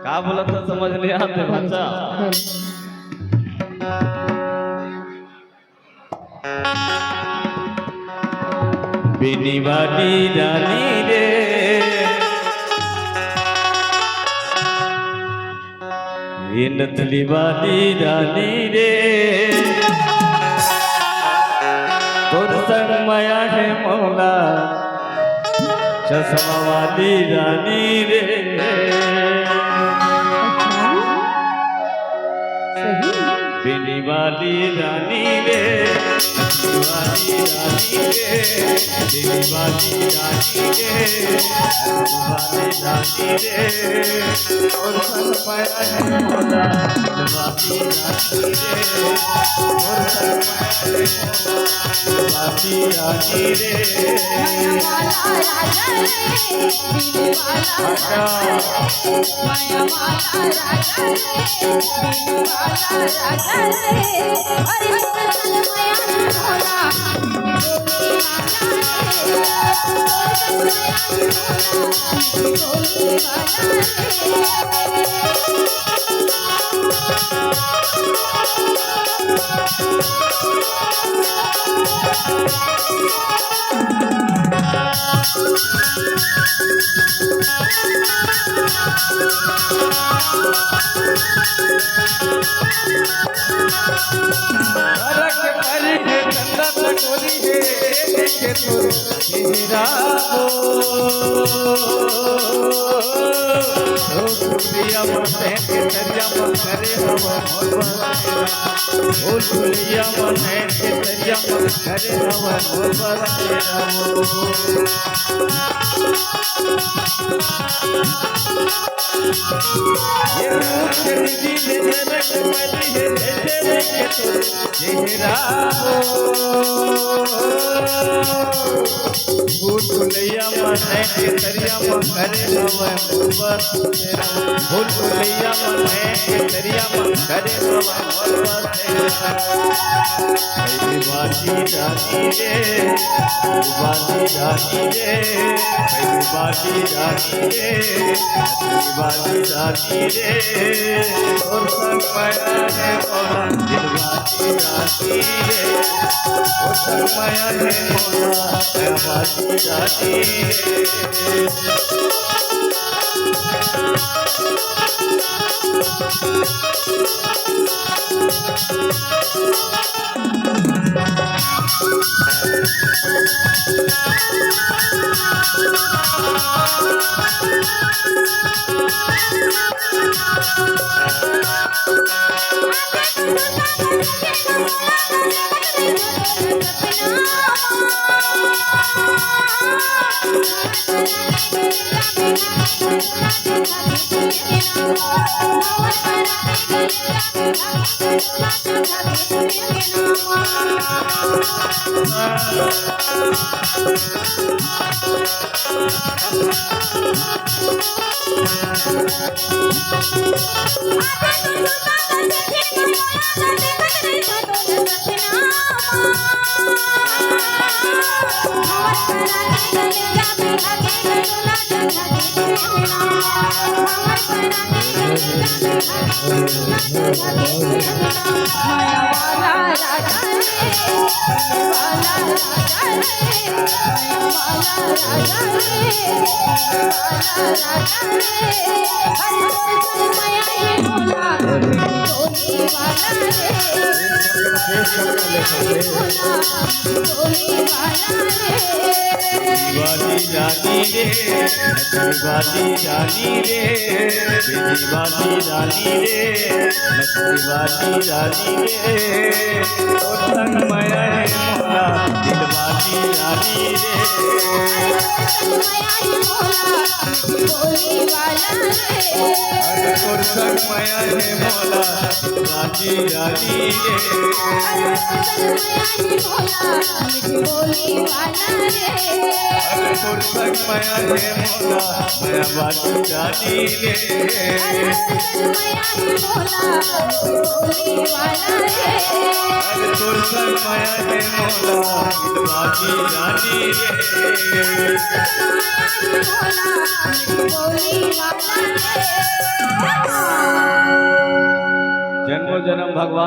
का बोला था समझ नहीं आते भाषा। बिनी वाली रानी रे ये नथली वाली रानी रे तोर संग माया है मौला चश्मा वाली रानी रे। बिनी वाली रानी रे वाली रानी रे बिनी वाली रानी रे वाली रानी रे और संग पाया है मौला वाली रानी रे और संग पाया है मौला वाली रानी रे। माया वाला राजा रे बिनी वाला राजा रे माया वाला राजा रे बिनी वाला राजा रे अरे चल माया भोला भोली वाला रे भोली वाला भूलैया मन है केतरिया मन करे हवा मोहब्बत तेरा भूलैया मन है केतरिया मन करे हवा मोहब्बत तेरा। कैली बाती रानी रे बाती रानी रे कैली बाती रानी रे बाती रानी रे और संग पाया है मौला दिल बाती रानी रे और संग पाया है मौला बाती रानी रे। दीवानी रानी रे दीवानी रानी रे दीवानी रानी रे दीवानी रानी रे और संग माया है मोला दिलवानी रानी रे अरे और संग माया है मोला दिलवानी रानी रे अरे तोर संग माया है मोला माया बाती रानी रे अरे तोर संग माया है मोला बाती रानी रे जन्मों जन्म भगवान